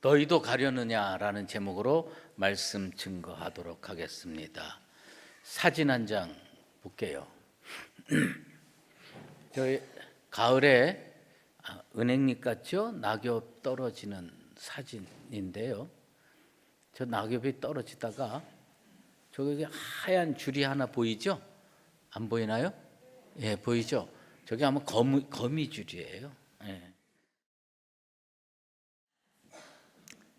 너희도 가려느냐라는 제목으로 말씀 증거하도록 하겠습니다. 사진 한 장 볼게요. 저희 가을에 은행잎 같죠? 낙엽 떨어지는 사진인데요. 저 낙엽이 떨어지다가 저기 하얀 줄이 하나 보이죠? 안 보이나요? 예, 보이죠? 저게 아마 거미줄이에요. 예.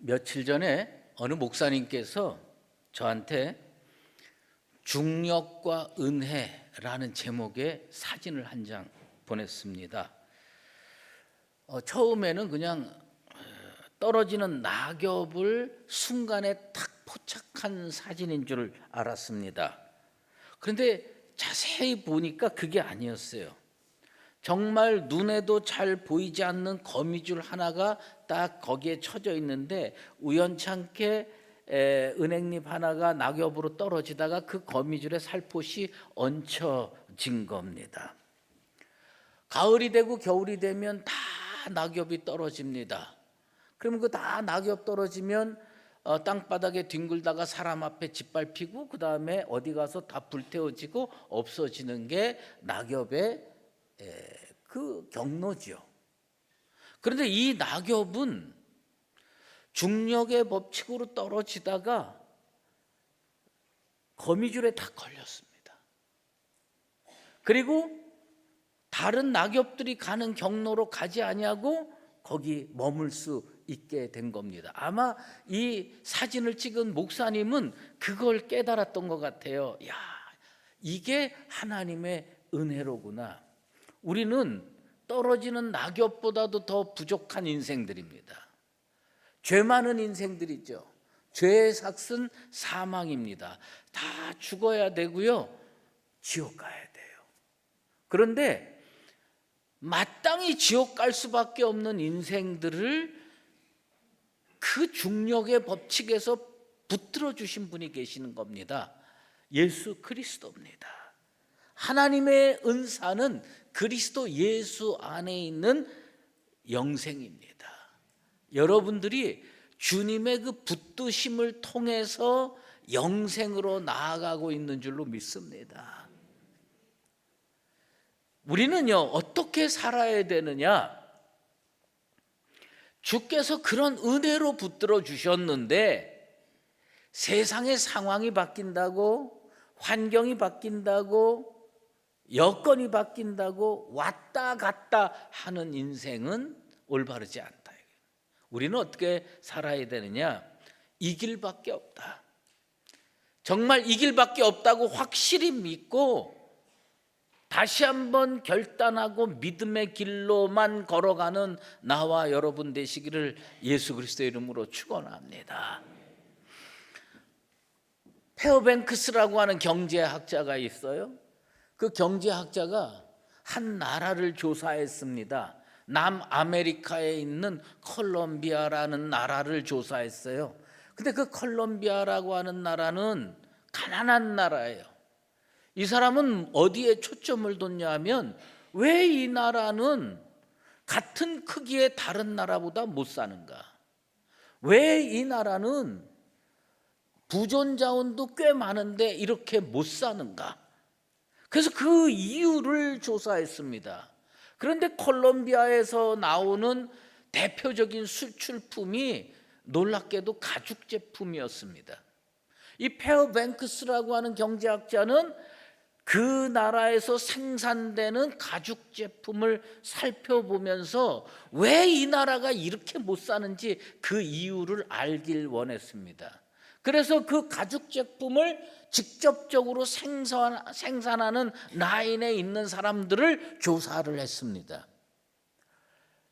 며칠 전에 어느 목사님께서 저한테 중력과 은혜라는 제목의 사진을 한 장 보냈습니다. 처음에는 그냥 떨어지는 낙엽을 순간에 탁 포착한 사진인 줄 알았습니다. 그런데 자세히 보니까 그게 아니었어요. 정말 눈에도 잘 보이지 않는 거미줄 하나가 딱 거기에 쳐져 있는데 우연찮게 은행잎 하나가 낙엽으로 떨어지다가 그 거미줄에 살포시 얹혀진 겁니다. 가을이 되고 겨울이 되면 다 낙엽이 떨어집니다. 그러면 그 다 낙엽 떨어지면 땅바닥에 뒹굴다가 사람 앞에 짓밟히고 그 다음에 어디 가서 다 불태워지고 없어지는 게 낙엽의 그 경로죠. 그런데 이 낙엽은 중력의 법칙으로 떨어지다가 거미줄에 딱 걸렸습니다. 그리고 다른 낙엽들이 가는 경로로 가지 아니하고 거기 머물 수 있게 된 겁니다. 아마 이 사진을 찍은 목사님은 그걸 깨달았던 것 같아요. 야, 이게 하나님의 은혜로구나. 우리는 떨어지는 낙엽보다도 더 부족한 인생들입니다. 죄 많은 인생들이죠. 죄의 삭은 사망입니다. 다 죽어야 되고요, 지옥 가야 돼요. 그런데 마땅히 지옥 갈 수밖에 없는 인생들을 그 중력의 법칙에서 붙들어 주신 분이 계시는 겁니다. 예수 그리스도입니다. 하나님의 은사는 그리스도 예수 안에 있는 영생입니다. 여러분들이 주님의 그 붙드심을 통해서 영생으로 나아가고 있는 줄로 믿습니다. 우리는요, 어떻게 살아야 되느냐? 주께서 그런 은혜로 붙들어 주셨는데 세상의 상황이 바뀐다고, 환경이 바뀐다고, 여건이 바뀐다고 왔다 갔다 하는 인생은 올바르지 않다. 우리는 어떻게 살아야 되느냐? 이 길밖에 없다. 정말 이 길밖에 없다고 확실히 믿고 다시 한번 결단하고 믿음의 길로만 걸어가는 나와 여러분 되시기를 예수 그리스도의 이름으로 축원합니다. 페어뱅크스라고 하는 경제학자가 있어요. 그 경제학자가 한 나라를 조사했습니다. 남아메리카에 있는 콜롬비아라는 나라를 조사했어요. 근데 그 콜롬비아라고 하는 나라는 가난한 나라예요. 이 사람은 어디에 초점을 뒀냐 하면 왜 이 나라는 같은 크기의 다른 나라보다 못 사는가? 왜 이 나라는 부존 자원도 꽤 많은데 이렇게 못 사는가? 그래서 그 이유를 조사했습니다. 그런데 콜롬비아에서 나오는 대표적인 수출품이 놀랍게도 가죽 제품이었습니다. 이 페어뱅크스라고 하는 경제학자는 그 나라에서 생산되는 가죽 제품을 살펴보면서 왜 이 나라가 이렇게 못 사는지 그 이유를 알길 원했습니다. 그래서 그 가죽 제품을 직접적으로 생산하는 라인에 있는 사람들을 조사를 했습니다.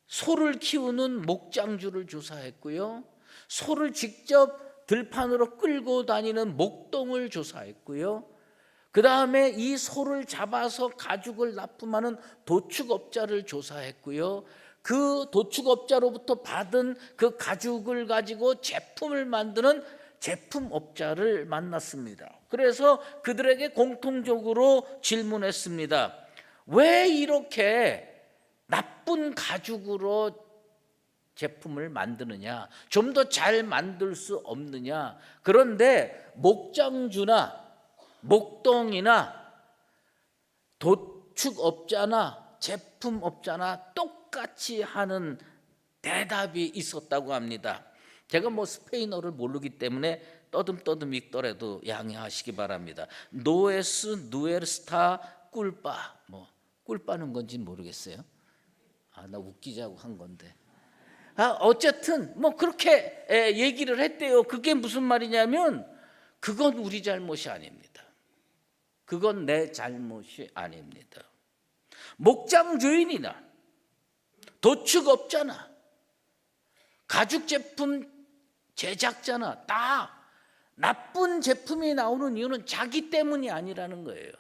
소를 키우는 목장주를 조사했고요, 소를 직접 들판으로 끌고 다니는 목동을 조사했고요, 그 다음에 이 소를 잡아서 가죽을 납품하는 도축업자를 조사했고요, 그 도축업자로부터 받은 그 가죽을 가지고 제품을 만드는 제품업자를 만났습니다. 그래서 그들에게 공통적으로 질문했습니다. 왜 이렇게 나쁜 가죽으로 제품을 만드느냐, 좀 더 잘 만들 수 없느냐. 그런데 목장주나 목동이나 도축업자나 제품업자나 똑같이 하는 대답이 있었다고 합니다. 제가 스페인어를 모르기 때문에 떠듬떠듬 읽더라도 양해하시기 바랍니다. 노에스 누에르스타 꿀빠, 꿀빠는 건지는 모르겠어요. 나 웃기자고 한 건데. 어쨌든 그렇게 얘기를 했대요. 그게 무슨 말이냐면 그건 우리 잘못이 아닙니다. 그건 내 잘못이 아닙니다. 목장 주인이나 도축업자나 가죽 제품 제작자나 다 나쁜 제품이 나오는 이유는 자기 때문이 아니라는 거예요.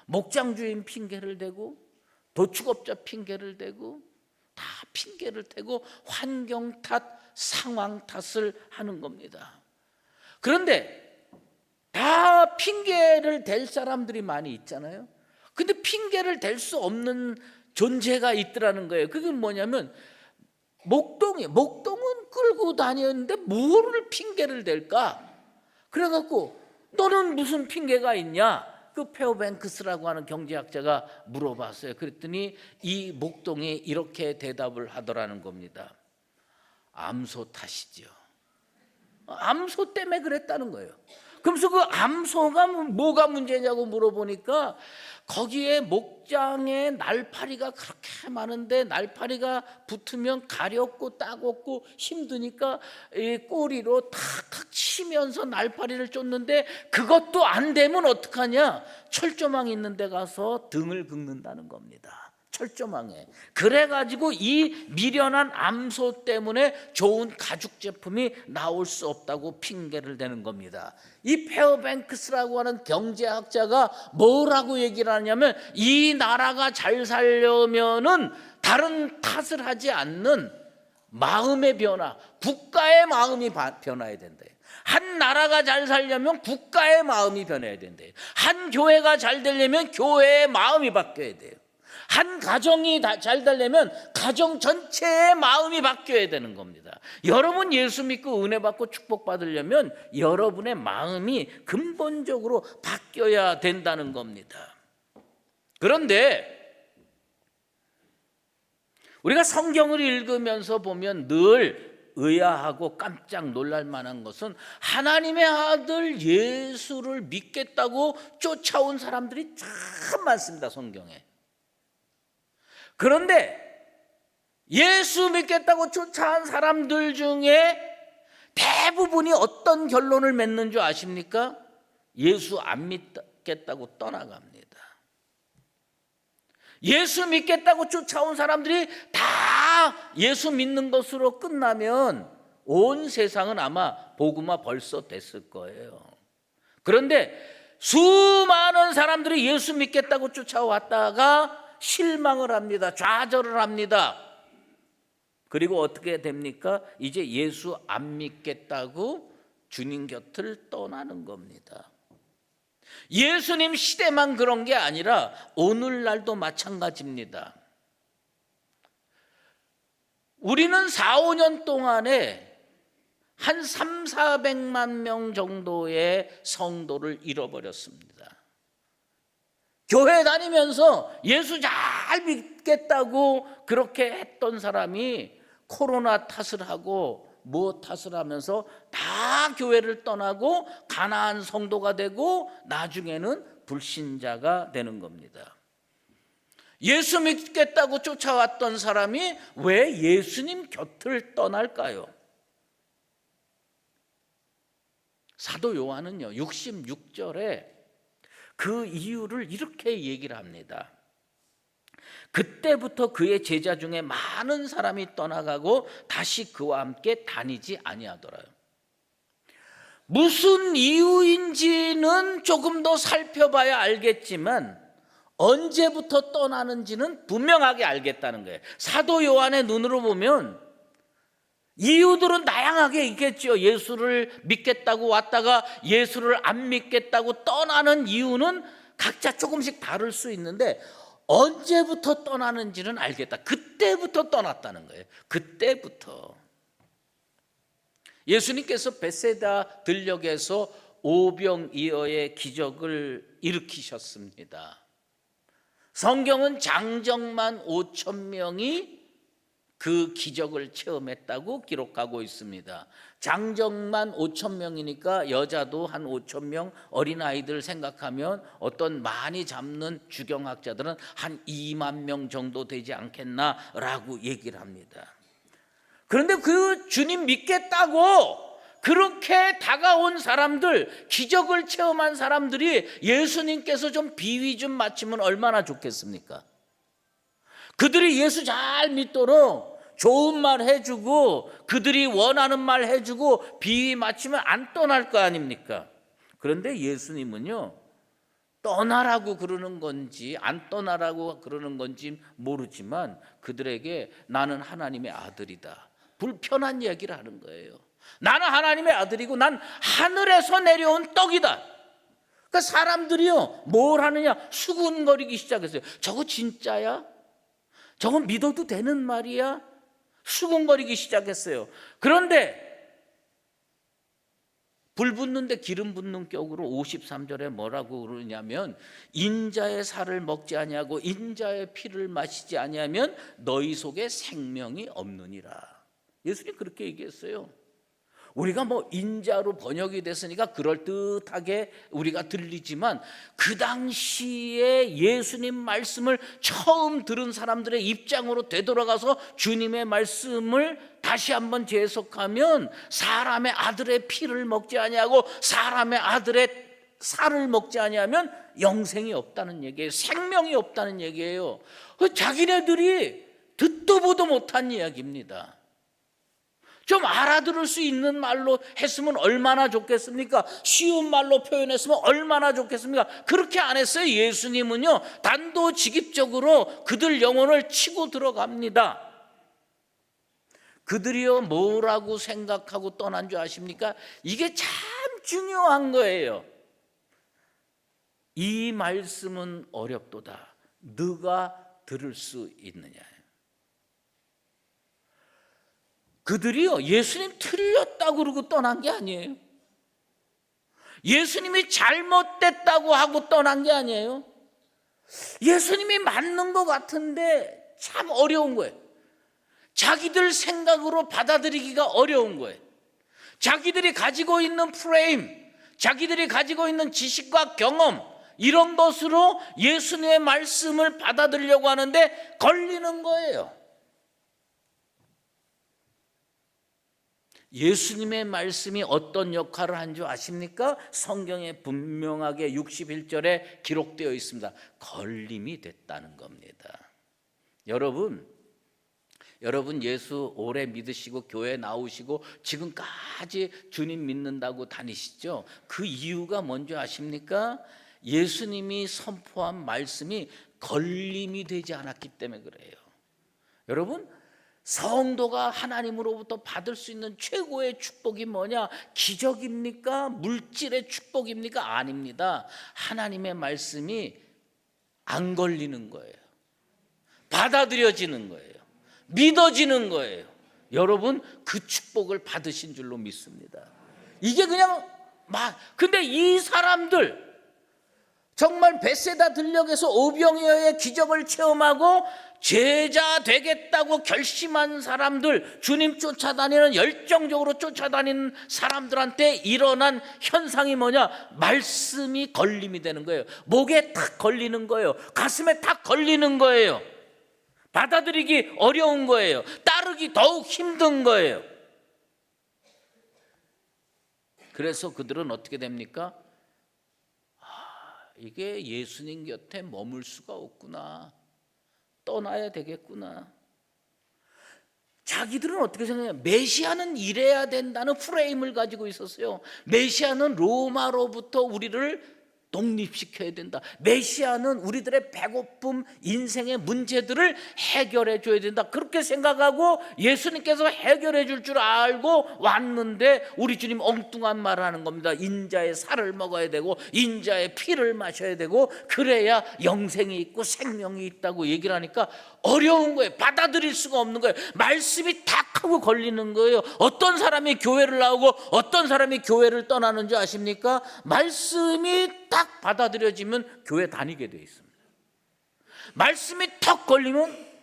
목장 주인 핑계를 대고 도축업자 핑계를 대고 다 핑계를 대고 환경 탓, 상황 탓을 하는 겁니다. 그런데 다 핑계를 댈 사람들이 많이 있잖아요. 근데 핑계를 댈 수 없는 존재가 있더라는 거예요. 그게 뭐냐면 목동은 끌고 다녔는데 뭐를 핑계를 댈까? 그래갖고 너는 무슨 핑계가 있냐? 그 페어뱅크스라고 하는 경제학자가 물어봤어요. 그랬더니 이 목동이 이렇게 대답을 하더라는 겁니다. 암소 탓이죠. 암소 때문에 그랬다는 거예요. 그러면서 그 암소가 뭐가 문제냐고 물어보니까 거기에 목장에 날파리가 그렇게 많은데 날파리가 붙으면 가렵고 따갑고 힘드니까 이 꼬리로 탁탁 치면서 날파리를 쫓는데 그것도 안 되면 어떡하냐? 철조망 있는 데 가서 등을 긁는다는 겁니다. 철조망에. 그래가지고 이 미련한 암소 때문에 좋은 가죽 제품이 나올 수 없다고 핑계를 대는 겁니다. 이 페어뱅크스라고 하는 경제학자가 뭐라고 얘기를 하냐면 이 나라가 잘 살려면은 다른 탓을 하지 않는 마음의 변화, 국가의 마음이 변화해야 된대요. 한 나라가 잘 살려면 국가의 마음이 변해야 된대요. 한 교회가 잘 되려면 교회의 마음이 바뀌어야 돼요. 한 가정이 잘 되려면 가정 전체의 마음이 바뀌어야 되는 겁니다. 여러분 예수 믿고 은혜 받고 축복 받으려면 여러분의 마음이 근본적으로 바뀌어야 된다는 겁니다. 그런데 우리가 성경을 읽으면서 보면 늘 의아하고 깜짝 놀랄 만한 것은 하나님의 아들 예수를 믿겠다고 쫓아온 사람들이 참 많습니다. 성경에. 그런데 예수 믿겠다고 쫓아온 사람들 중에 대부분이 어떤 결론을 맺는 줄 아십니까? 예수 안 믿겠다고 떠나갑니다. 예수 믿겠다고 쫓아온 사람들이 다 예수 믿는 것으로 끝나면 온 세상은 아마 복음화 벌써 됐을 거예요. 그런데 수많은 사람들이 예수 믿겠다고 쫓아왔다가 실망을 합니다. 좌절을 합니다. 그리고 어떻게 됩니까? 이제 예수 안 믿겠다고 주님 곁을 떠나는 겁니다. 예수님 시대만 그런 게 아니라 오늘날도 마찬가지입니다. 우리는 4, 5년 동안에 한 3, 400만 명 정도의 성도를 잃어버렸습니다. 교회 다니면서 예수 잘 믿겠다고 그렇게 했던 사람이 코로나 탓을 하고 무엇 탓을 하면서 다 교회를 떠나고 가난한 성도가 되고 나중에는 불신자가 되는 겁니다. 예수 믿겠다고 쫓아왔던 사람이 왜 예수님 곁을 떠날까요? 사도 요한은요 66절에 그 이유를 이렇게 얘기를 합니다. 그때부터 그의 제자 중에 많은 사람이 떠나가고 다시 그와 함께 다니지 아니하더라요. 무슨 이유인지는 조금 더 살펴봐야 알겠지만 언제부터 떠나는지는 분명하게 알겠다는 거예요. 사도 요한의 눈으로 보면 이유들은 다양하게 있겠죠. 예수를 믿겠다고 왔다가 예수를 안 믿겠다고 떠나는 이유는 각자 조금씩 다를 수 있는데 언제부터 떠나는지는 알겠다. 그때부터 떠났다는 거예요. 그때부터. 예수님께서 베세다 들녘에서 오병이어의 기적을 일으키셨습니다. 성경은 장정만 5천 명이 그 기적을 체험했다고 기록하고 있습니다. 장정만 5천 명이니까 여자도 한 5천 명, 어린아이들 생각하면 어떤 많이 잡는 주경학자들은 한 2만 명 정도 되지 않겠나라고 얘기를 합니다. 그런데 그 주님 믿겠다고 그렇게 다가온 사람들, 기적을 체험한 사람들이 예수님께서 좀 비위 좀 맞추면 얼마나 좋겠습니까? 그들이 예수 잘 믿도록 좋은 말 해주고 그들이 원하는 말 해주고 비위 맞추면 안 떠날 거 아닙니까? 그런데 예수님은요, 떠나라고 그러는 건지 안 떠나라고 그러는 건지 모르지만 그들에게 나는 하나님의 아들이다, 불편한 얘기를 하는 거예요. 나는 하나님의 아들이고 난 하늘에서 내려온 떡이다. 그러니까 사람들이요 뭘 하느냐, 수군거리기 시작했어요. 저거 진짜야? 저거 믿어도 되는 말이야? 수군거리기 시작했어요. 그런데 불 붙는데 기름 붓는 격으로 53절에 뭐라고 그러냐면 인자의 살을 먹지 아니하고 인자의 피를 마시지 아니하면 너희 속에 생명이 없느니라. 예수님 그렇게 얘기했어요. 우리가 뭐 인자로 번역이 됐으니까 그럴듯하게 우리가 들리지만 그 당시에 예수님 말씀을 처음 들은 사람들의 입장으로 되돌아가서 주님의 말씀을 다시 한번 재해석하면 사람의 아들의 피를 먹지 아니하고 사람의 아들의 살을 먹지 아니하면 영생이 없다는 얘기예요. 생명이 없다는 얘기예요. 자기네들이 듣도 보도 못한 이야기입니다. 좀 알아들을 수 있는 말로 했으면 얼마나 좋겠습니까? 쉬운 말로 표현했으면 얼마나 좋겠습니까? 그렇게 안 했어요. 예수님은요 단도직입적으로 그들 영혼을 치고 들어갑니다. 그들이요 뭐라고 생각하고 떠난 줄 아십니까? 이게 참 중요한 거예요. 이 말씀은 어렵도다, 너가 들을 수 있느냐. 그들이요 예수님 틀렸다고 그러고 떠난 게 아니에요. 예수님이 잘못됐다고 하고 떠난 게 아니에요. 예수님이 맞는 것 같은데 참 어려운 거예요. 자기들 생각으로 받아들이기가 어려운 거예요. 자기들이 가지고 있는 프레임, 자기들이 가지고 있는 지식과 경험, 이런 것으로 예수님의 말씀을 받아들이려고 하는데 걸리는 거예요. 예수님의 말씀이 어떤 역할을 한 줄 아십니까? 성경에 분명하게 61절에 기록되어 있습니다. 걸림이 됐다는 겁니다. 여러분 예수 오래 믿으시고 교회 나오시고 지금까지 주님 믿는다고 다니시죠? 그 이유가 뭔지 아십니까? 예수님이 선포한 말씀이 걸림이 되지 않았기 때문에 그래요. 여러분, 성도가 하나님으로부터 받을 수 있는 최고의 축복이 뭐냐? 기적입니까? 물질의 축복입니까? 아닙니다. 하나님의 말씀이 안 걸리는 거예요. 받아들여지는 거예요. 믿어지는 거예요. 여러분 그 축복을 받으신 줄로 믿습니다. 이게 그냥 근데 이 사람들 정말 베세다 들녘에서 오병이어의 기적을 체험하고 제자 되겠다고 결심한 사람들, 주님 쫓아다니는 열정적으로 쫓아다니는 사람들한테 일어난 현상이 뭐냐? 말씀이 걸림이 되는 거예요. 목에 탁 걸리는 거예요. 가슴에 탁 걸리는 거예요. 받아들이기 어려운 거예요. 따르기 더욱 힘든 거예요. 그래서 그들은 어떻게 됩니까? 이게 예수님 곁에 머물 수가 없구나, 떠나야 되겠구나. 자기들은 어떻게 생각해요? 메시아는 이래야 된다는 프레임을 가지고 있었어요. 메시아는 로마로부터 우리를 독립시켜야 된다. 메시아는 우리들의 배고픔, 인생의 문제들을 해결해 줘야 된다. 그렇게 생각하고 예수님께서 해결해 줄 줄 알고 왔는데 우리 주님 엉뚱한 말을 하는 겁니다. 인자의 살을 먹어야 되고 인자의 피를 마셔야 되고 그래야 영생이 있고 생명이 있다고 얘기를 하니까 어려운 거예요. 받아들일 수가 없는 거예요. 말씀이 탁 하고 걸리는 거예요. 어떤 사람이 교회를 나오고 어떤 사람이 교회를 떠나는 줄 아십니까? 말씀이 딱 받아들여지면 교회 다니게 돼 있습니다. 말씀이 턱 걸리면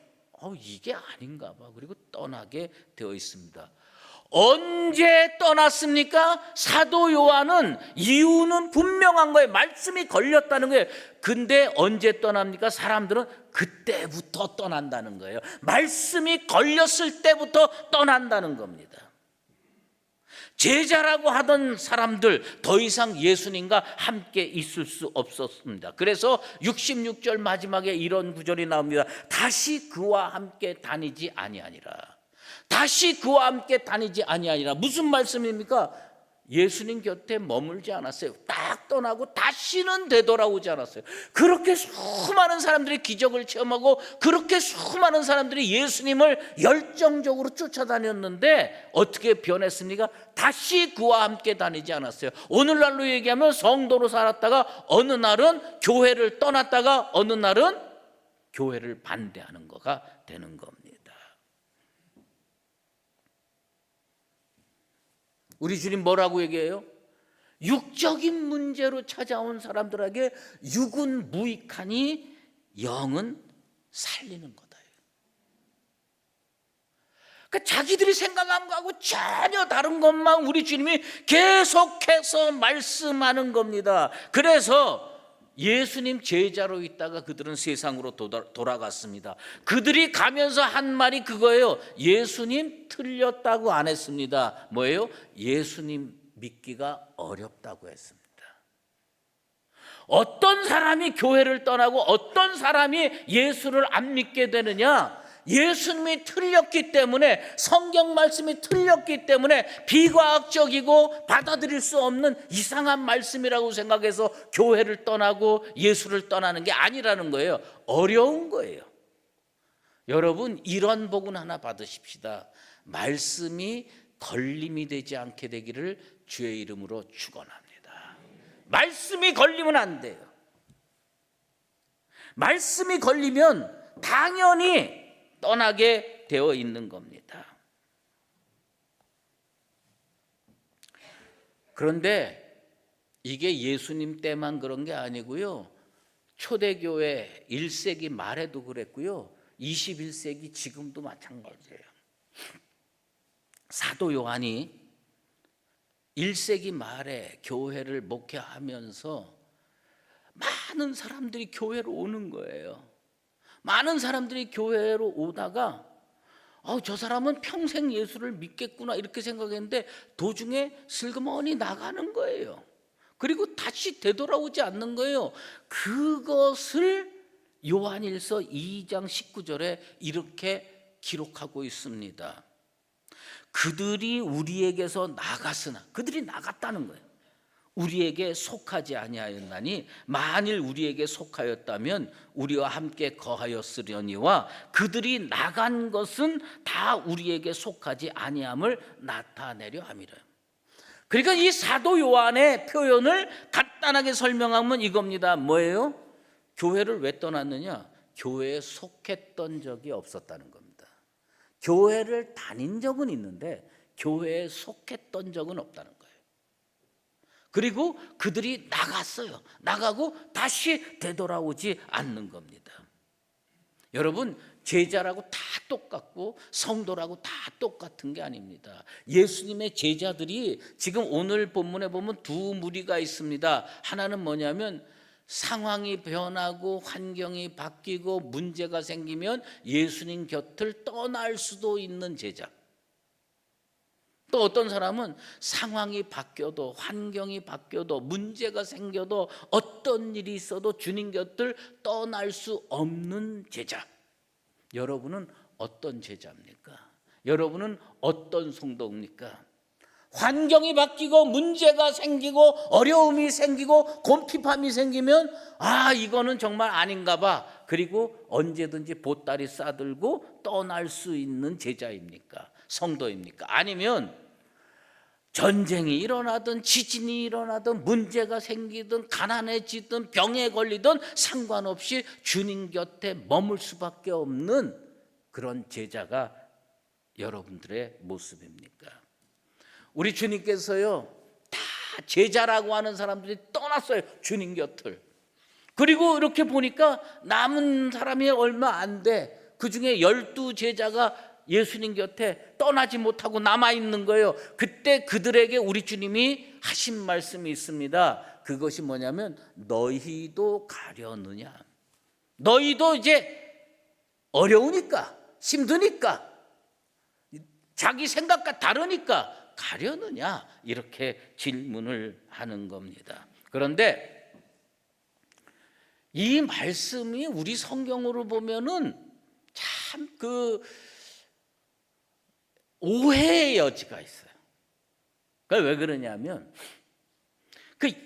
이게 아닌가 봐. 그리고 떠나게 되어 있습니다. 언제 떠났습니까? 사도 요한은 이유는 분명한 거예요. 말씀이 걸렸다는 거예요. 근데 언제 떠납니까? 사람들은 그때부터 떠난다는 거예요. 말씀이 걸렸을 때부터 떠난다는 겁니다. 제자라고 하던 사람들 더 이상 예수님과 함께 있을 수 없었습니다. 그래서 66절 마지막에 이런 구절이 나옵니다. 다시 그와 함께 다니지 아니하니라. 다시 그와 함께 다니지 아니하니라. 무슨 말씀입니까? 예수님 곁에 머물지 않았어요. 딱 떠나고 다시는 되돌아오지 않았어요. 그렇게 수많은 사람들이 기적을 체험하고 그렇게 수많은 사람들이 예수님을 열정적으로 쫓아다녔는데 어떻게 변했습니까? 다시 그와 함께 다니지 않았어요. 오늘날로 얘기하면 성도로 살았다가 어느 날은 교회를 떠났다가 어느 날은 교회를 반대하는 거가 되는 겁니다. 우리 주님 뭐라고 얘기해요? 육적인 문제로 찾아온 사람들에게 육은 무익하니 영은 살리는 거다. 그러니까 자기들이 생각한 거하고 전혀 다른 것만 우리 주님이 계속해서 말씀하는 겁니다. 그래서 예수님 제자로 있다가 그들은 세상으로 돌아갔습니다. 그들이 가면서 한 말이 그거예요. 예수님 틀렸다고 안 했습니다. 뭐예요? 예수님 믿기가 어렵다고 했습니다. 어떤 사람이 교회를 떠나고 어떤 사람이 예수를 안 믿게 되느냐? 예수님이 틀렸기 때문에, 성경 말씀이 틀렸기 때문에 비과학적이고 받아들일 수 없는 이상한 말씀이라고 생각해서 교회를 떠나고 예수를 떠나는 게 아니라는 거예요. 어려운 거예요. 여러분, 이런 복은 하나 받으십시다. 말씀이 걸림이 되지 않게 되기를 주의 이름으로 축원합니다. 말씀이 걸리면 안 돼요. 말씀이 걸리면 당연히 떠나게 되어 있는 겁니다. 그런데 이게 예수님 때만 그런 게 아니고요. 초대교회 1세기 말에도 그랬고요. 21세기 지금도 마찬가지예요. 사도 요한이 1세기 말에 교회를 목회하면서 많은 사람들이 교회로 오는 거예요. 많은 사람들이 교회로 오다가 저 사람은 평생 예수를 믿겠구나 이렇게 생각했는데 도중에 슬그머니 나가는 거예요. 그리고 다시 되돌아오지 않는 거예요. 그것을 요한일서 2장 19절에 이렇게 기록하고 있습니다. 그들이 우리에게서 나갔으나, 그들이 나갔다는 거예요. 우리에게 속하지 아니하였나니 만일 우리에게 속하였다면 우리와 함께 거하였으려니와 그들이 나간 것은 다 우리에게 속하지 아니함을 나타내려 함이라. 그러니까 이 사도 요한의 표현을 간단하게 설명하면 이겁니다. 뭐예요? 교회를 왜 떠났느냐? 교회에 속했던 적이 없었다는 겁니다. 교회를 다닌 적은 있는데 교회에 속했던 적은 없다는 거예요. 그리고 그들이 나갔어요. 나가고 다시 되돌아오지 않는 겁니다. 여러분, 제자라고 다 똑같고 성도라고 다 똑같은 게 아닙니다. 예수님의 제자들이 지금 오늘 본문에 보면 두 무리가 있습니다. 하나는 뭐냐면 상황이 변하고 환경이 바뀌고 문제가 생기면 예수님 곁을 떠날 수도 있는 제자. 또 어떤 사람은 상황이 바뀌어도 환경이 바뀌어도 문제가 생겨도 어떤 일이 있어도 주님 곁을 떠날 수 없는 제자. 여러분은 어떤 제자입니까? 여러분은 어떤 성도입니까? 환경이 바뀌고 문제가 생기고 어려움이 생기고 곰핍함이 생기면 이거는 정말 아닌가 봐. 그리고 언제든지 보따리 싸들고 떠날 수 있는 제자입니까? 성도입니까? 아니면 전쟁이 일어나든 지진이 일어나든 문제가 생기든 가난해지든 병에 걸리든 상관없이 주님 곁에 머물 수밖에 없는 그런 제자가 여러분들의 모습입니까? 우리 주님께서요, 다 제자라고 하는 사람들이 떠났어요, 주님 곁을. 그리고 이렇게 보니까 남은 사람이 얼마 안 돼. 그 중에 12제자가 예수님 곁에 떠나지 못하고 남아있는 거예요. 그때 그들에게 우리 주님이 하신 말씀이 있습니다. 그것이 뭐냐면 너희도 가려느냐. 너희도 이제 어려우니까, 힘드니까, 자기 생각과 다르니까 가려느냐, 이렇게 질문을 하는 겁니다. 그런데 이 말씀이 우리 성경으로 보면은 참 오해의 여지가 있어요. 그게 왜 그러냐면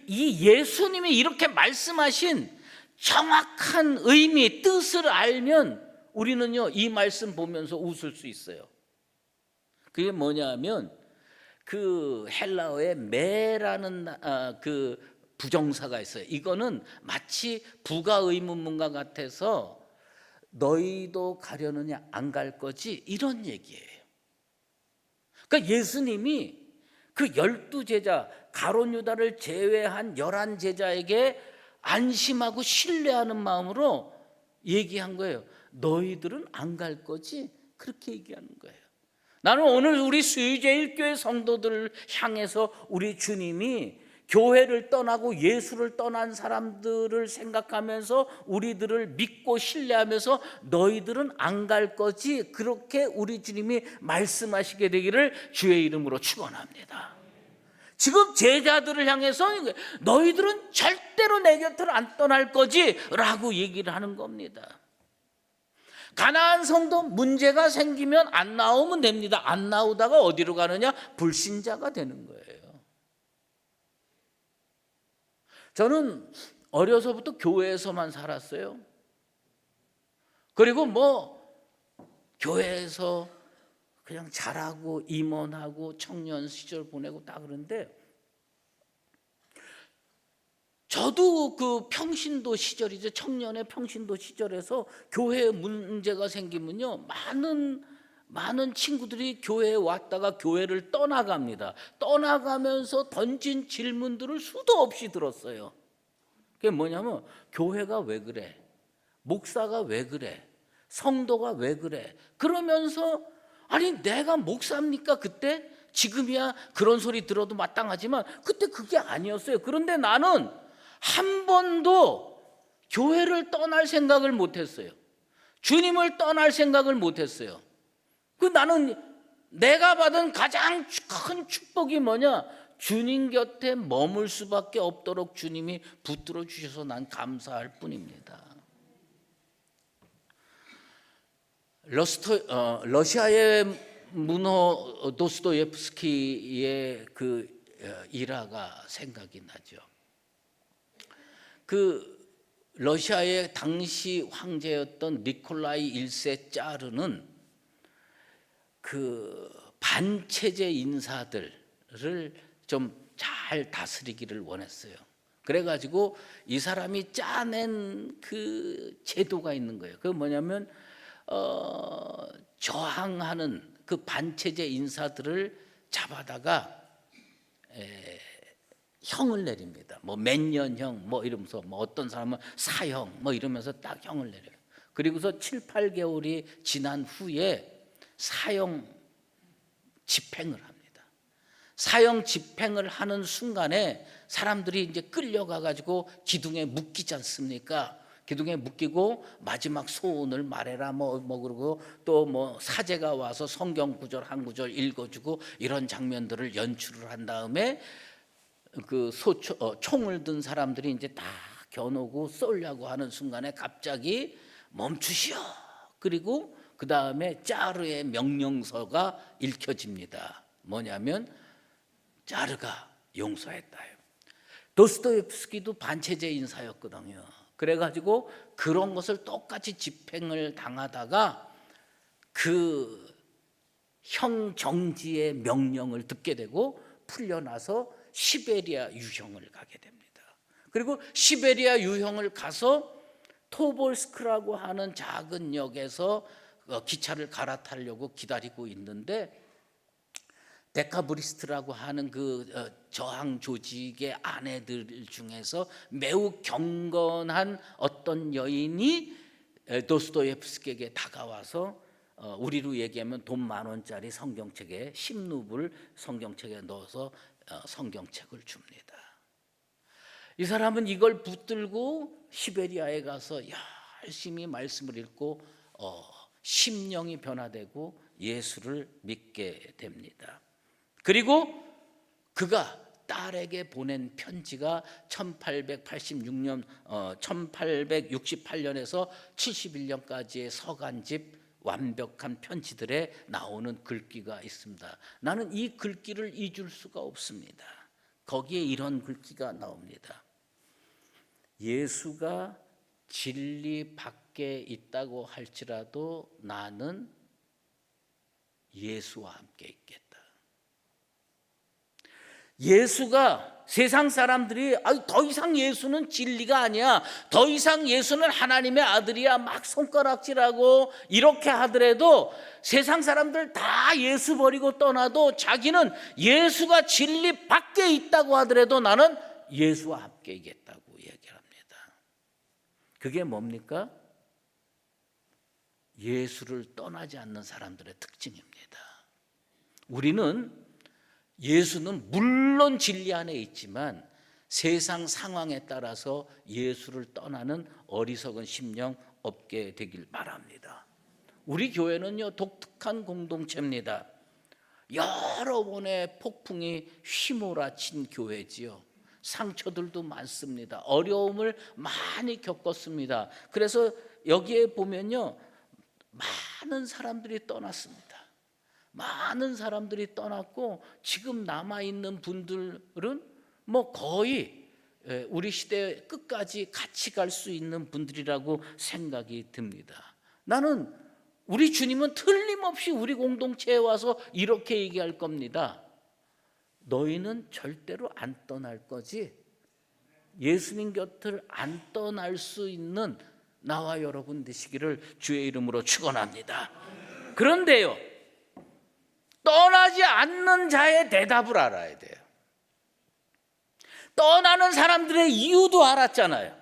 이 예수님이 이렇게 말씀하신 정확한 의미, 뜻을 알면 우리는요, 이 말씀 보면서 웃을 수 있어요. 그게 뭐냐면 그 헬라어에 매라는 그 부정사가 있어요. 이거는 마치 부가 의문문과 같아서 너희도 가려느냐, 안 갈 거지, 이런 얘기예요. 그러니까 예수님이 그 12제자 가룟 유다를 제외한 11제자에게 안심하고 신뢰하는 마음으로 얘기한 거예요. 너희들은 안 갈 거지? 그렇게 얘기하는 거예요. 나는 오늘 우리 수유제일교회 성도들을 향해서 우리 주님이 교회를 떠나고 예수를 떠난 사람들을 생각하면서 우리들을 믿고 신뢰하면서 너희들은 안 갈 거지, 그렇게 우리 주님이 말씀하시게 되기를 주의 이름으로 축원합니다. 지금 제자들을 향해서 너희들은 절대로 내 곁을 안 떠날 거지 라고 얘기를 하는 겁니다. 가나안 성도 문제가 생기면 안 나오면 됩니다. 안 나오다가 어디로 가느냐? 불신자가 되는 거예요. 저는 어려서부터 교회에서만 살았어요. 그리고 교회에서 그냥 자라고 임원하고 청년 시절 보내고 다 그런데, 저도 그 평신도 시절이죠. 청년의 평신도 시절에서 교회에 문제가 생기면요, 많은 친구들이 교회에 왔다가 교회를 떠나갑니다. 떠나가면서 던진 질문들을 수도 없이 들었어요. 그게 뭐냐면 교회가 왜 그래? 목사가 왜 그래? 성도가 왜 그래? 그러면서 아니 내가 목사입니까 그때? 지금이야 그런 소리 들어도 마땅하지만 그때 그게 아니었어요. 그런데 나는 한 번도 교회를 떠날 생각을 못했어요. 주님을 떠날 생각을 못했어요. 나는 내가 받은 가장 큰 축복이 뭐냐? 주님 곁에 머물 수밖에 없도록 주님이 붙들어 주셔서 난 감사할 뿐입니다. 러시아의 문호 도스토옙스키의 그 일화가 생각이 나죠. 그 러시아의 당시 황제였던 니콜라이 1세 짜르는 그 반체제 인사들을 좀 잘 다스리기를 원했어요. 그래가지고 이 사람이 짜낸 그 제도가 있는 거예요. 그게 뭐냐면 저항하는 그 반체제 인사들을 잡아다가 형을 내립니다. 몇 년형 이러면서 어떤 사람은 사형 이러면서 딱 형을 내려요. 그리고서 7, 8개월이 지난 후에 사형 집행을 합니다. 사형 집행을 하는 순간에 사람들이 이제 끌려가 가지고 기둥에 묶이지 않습니까? 기둥에 묶이고 마지막 소원을 말해라 그러고 또 사제가 와서 성경 구절 한 구절 읽어주고 이런 장면들을 연출을 한 다음에 그 총을 든 사람들이 이제 다 겨누고 쏘려고 하는 순간에 갑자기 멈추시오. 그리고 그 다음에 짜르의 명령서가 읽혀집니다. 뭐냐면 자르가 용서했다요. 도스토옙스키도 반체제 인사였거든요. 그래가지고 그런 것을 똑같이 집행을 당하다가 그 형 정지의 명령을 듣게 되고 풀려나서 시베리아 유형을 가게 됩니다. 그리고 시베리아 유형을 가서 토볼스크라고 하는 작은 역에서 기차를 갈아타려고 기다리고 있는데 데카브리스트라고 하는 그 저항 조직의 아내들 중에서 매우 경건한 어떤 여인이 도스토옙스키에게 다가와서 우리로 얘기하면 돈 10,000원짜리 성경책에 10루블 성경책에 넣어서 성경책을 줍니다. 이 사람은 이걸 붙들고 시베리아에 가서 열심히 말씀을 읽고 심령이 변화되고 예수를 믿게 됩니다. 그리고 그가 딸에게 보낸 편지가 1868년에서 71년까지의 서간집 완벽한 편지들에 나오는 글귀가 있습니다. 나는 이 글귀를 잊을 수가 없습니다. 거기에 이런 글귀가 나옵니다. 예수가 진리 밖에 있다고 할지라도 나는 예수와 함께 있겠다. 예수가 세상 사람들이 더 이상 예수는 진리가 아니야, 더 이상 예수는 하나님의 아들이야 막 손가락질하고 이렇게 하더라도 세상 사람들 다 예수 버리고 떠나도 자기는 예수가 진리 밖에 있다고 하더라도 나는 예수와 함께 있겠다고 얘기합니다. 그게 뭡니까? 예수를 떠나지 않는 사람들의 특징입니다. 우리는 예수는 물론 진리 안에 있지만 세상 상황에 따라서 예수를 떠나는 어리석은 심령 없게 되길 바랍니다. 우리 교회는요 독특한 공동체입니다. 여러 번의 폭풍이 휘몰아친 교회지요. 상처들도 많습니다. 어려움을 많이 겪었습니다. 그래서 여기에 보면요 많은 사람들이 떠났습니다. 많은 사람들이 떠났고 지금 남아있는 분들은 뭐 거의 우리 시대 끝까지 같이 갈 수 있는 분들이라고 생각이 듭니다. 나는 우리 주님은 틀림없이 우리 공동체에 와서 이렇게 얘기할 겁니다. 너희는 절대로 안 떠날 거지. 예수님 곁을 안 떠날 수 있는 나와 여러분 되시기를 주의 이름으로 축원합니다. 그런데요 떠나지 않는 자의 대답을 알아야 돼요. 떠나는 사람들의 이유도 알았잖아요.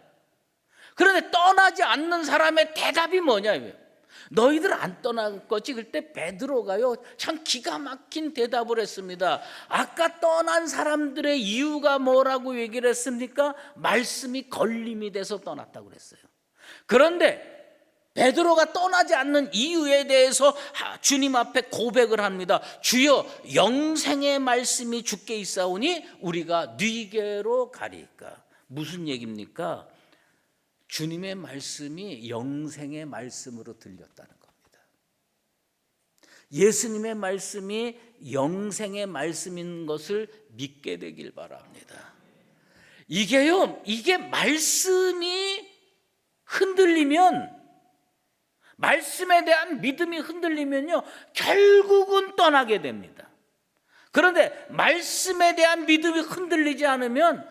그런데 떠나지 않는 사람의 대답이 뭐냐면 너희들 안 떠날 거지? 그때 베드로가요 참 기가 막힌 대답을 했습니다. 아까 떠난 사람들의 이유가 뭐라고 얘기를 했습니까? 말씀이 걸림이 돼서 떠났다고 그랬어요. 그런데 베드로가 떠나지 않는 이유에 대해서 주님 앞에 고백을 합니다. 주여 영생의 말씀이 주께 있사오니 우리가 네게로 가리까. 무슨 얘기입니까? 주님의 말씀이 영생의 말씀으로 들렸다는 겁니다. 예수님의 말씀이 영생의 말씀인 것을 믿게 되길 바랍니다. 이게 말씀이 흔들리면, 말씀에 대한 믿음이 흔들리면요 결국은 떠나게 됩니다. 그런데 말씀에 대한 믿음이 흔들리지 않으면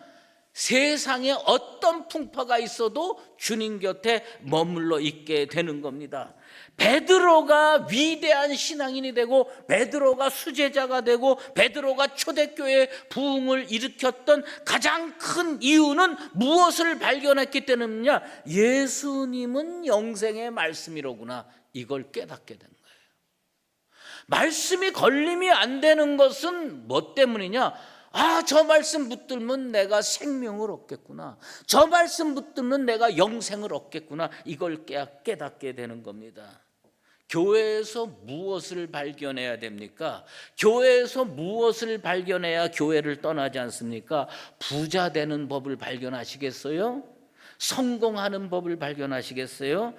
세상에 어떤 풍파가 있어도 주님 곁에 머물러 있게 되는 겁니다. 베드로가 위대한 신앙인이 되고 베드로가 수제자가 되고 베드로가 초대교회 부흥을 일으켰던 가장 큰 이유는 무엇을 발견했기 때문이냐? 예수님은 영생의 말씀이로구나, 이걸 깨닫게 된 거예요. 말씀이 걸림이 안 되는 것은 뭐 때문이냐? 저 말씀 붙들면 내가 생명을 얻겠구나, 저 말씀 붙들면 내가 영생을 얻겠구나, 이걸 깨닫게 되는 겁니다. 교회에서 무엇을 발견해야 됩니까? 교회에서 무엇을 발견해야 교회를 떠나지 않습니까? 부자 되는 법을 발견하시겠어요? 성공하는 법을 발견하시겠어요?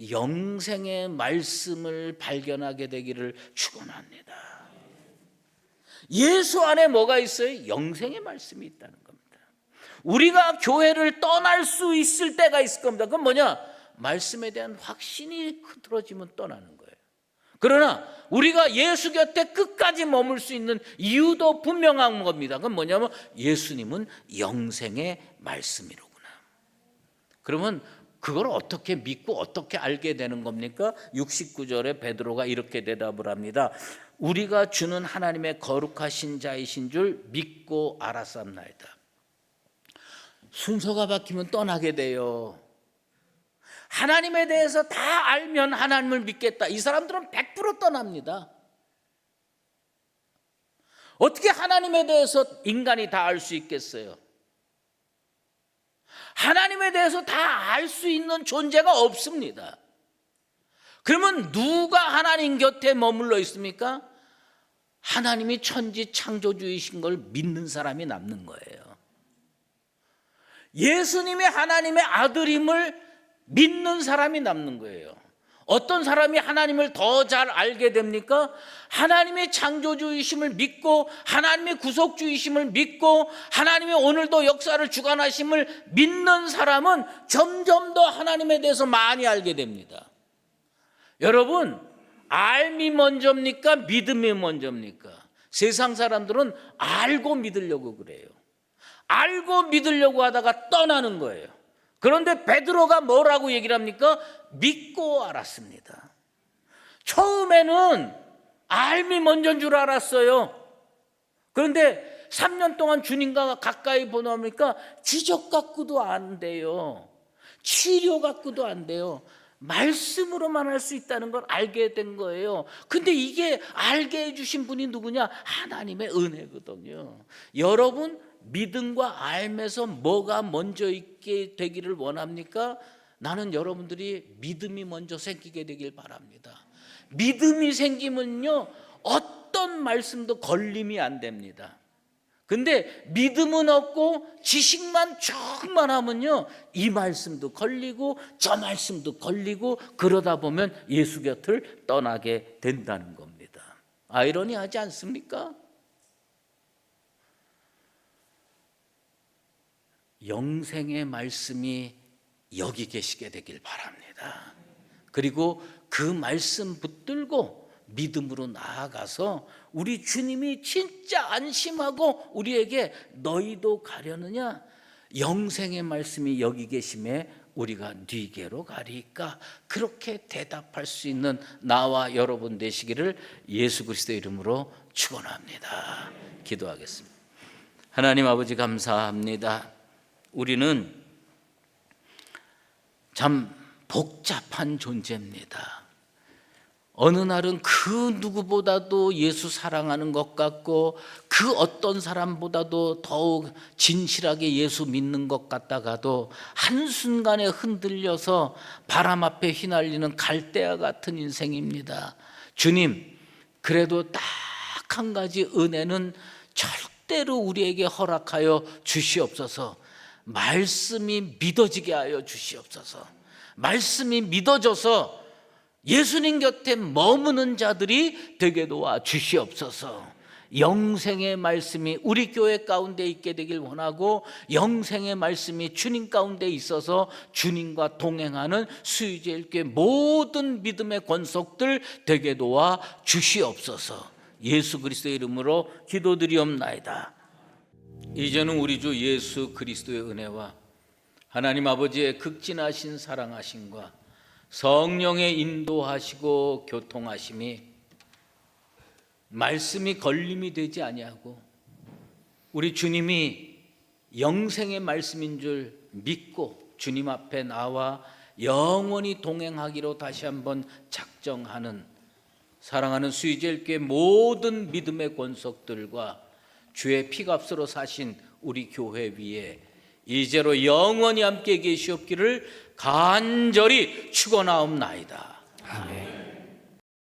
영생의 말씀을 발견하게 되기를 축원합니다. 예수 안에 뭐가 있어요? 영생의 말씀이 있다는 겁니다. 우리가 교회를 떠날 수 있을 때가 있을 겁니다. 그건 뭐냐? 말씀에 대한 확신이 흐트러지면 떠나는 거예요. 그러나 우리가 예수 곁에 끝까지 머물 수 있는 이유도 분명한 겁니다. 그건 뭐냐면 예수님은 영생의 말씀이로구나. 그러면 그걸 어떻게 믿고 어떻게 알게 되는 겁니까? 69절에 베드로가 이렇게 대답을 합니다. 우리가 주는 하나님의 거룩하신 자이신 줄 믿고 알았사옵나이다. 순서가 바뀌면 떠나게 돼요. 하나님에 대해서 다 알면 하나님을 믿겠다. 이 사람들은 100% 떠납니다. 어떻게 하나님에 대해서 인간이 다 알 수 있겠어요? 하나님에 대해서 다 알 수 있는 존재가 없습니다. 그러면 누가 하나님 곁에 머물러 있습니까? 하나님이 천지 창조주이신 걸 믿는 사람이 남는 거예요. 예수님이 하나님의 아들임을 믿는 사람이 남는 거예요. 어떤 사람이 하나님을 더 잘 알게 됩니까? 하나님의 창조주이심을 믿고 하나님의 구속주이심을 믿고 하나님의 오늘도 역사를 주관하심을 믿는 사람은 점점 더 하나님에 대해서 많이 알게 됩니다. 여러분, 알미 먼저입니까? 믿음이 먼저입니까? 세상 사람들은 알고 믿으려고 그래요. 알고 믿으려고 하다가 떠나는 거예요. 그런데 베드로가 뭐라고 얘기를 합니까? 믿고 알았습니다. 처음에는 알미 먼저인 줄 알았어요. 그런데 3년 동안 주님과 가까이 보내니까 기적 갖고도 안 돼요. 치료 갖고도 안 돼요. 말씀으로만 할 수 있다는 걸 알게 된 거예요. 근데 이게 알게 해주신 분이 누구냐? 하나님의 은혜거든요. 여러분, 믿음과 알면서 뭐가 먼저 있게 되기를 원합니까? 나는 여러분들이 믿음이 먼저 생기게 되길 바랍니다. 믿음이 생기면요, 어떤 말씀도 걸림이 안 됩니다. 근데 믿음은 없고 지식만 충만하면요, 이 말씀도 걸리고 저 말씀도 걸리고 그러다 보면 예수 곁을 떠나게 된다는 겁니다. 아이러니하지 않습니까? 영생의 말씀이 여기 계시게 되길 바랍니다. 그리고 그 말씀 붙들고 믿음으로 나아가서 우리 주님이 진짜 안심하고 우리에게 너희도 가려느냐? 영생의 말씀이 여기 계심에 우리가 네게로 가리까? 그렇게 대답할 수 있는 나와 여러분 되시기를 예수 그리스도의 이름으로 축원합니다. 기도하겠습니다. 하나님 아버지 감사합니다. 우리는 참 복잡한 존재입니다. 어느 날은 그 누구보다도 예수 사랑하는 것 같고 그 어떤 사람보다도 더욱 진실하게 예수 믿는 것 같다가도 한순간에 흔들려서 바람 앞에 휘날리는 갈대와 같은 인생입니다. 주님, 그래도 딱 한 가지 은혜는 절대로 우리에게 허락하여 주시옵소서. 말씀이 믿어지게 하여 주시옵소서. 말씀이 믿어져서 예수님 곁에 머무는 자들이 되게 도와 주시옵소서. 영생의 말씀이 우리 교회 가운데 있게 되길 원하고 영생의 말씀이 주님 가운데 있어서 주님과 동행하는 수유제일교회 모든 믿음의 권속들 되게 도와 주시옵소서. 예수 그리스도의 이름으로 기도드리옵나이다. 이제는 우리 주 예수 그리스도의 은혜와 하나님 아버지의 극진하신 사랑하심과 성령의 인도하시고 교통하심이 말씀이 걸림이 되지 아니하고 우리 주님이 영생의 말씀인 줄 믿고 주님 앞에 나와 영원히 동행하기로 다시 한번 작정하는 사랑하는 수유제일교회 모든 믿음의 권속들과 주의 피값으로 사신 우리 교회 위에 이제로 영원히 함께 계시옵기를 간절히 축원하옵나이다. 아멘.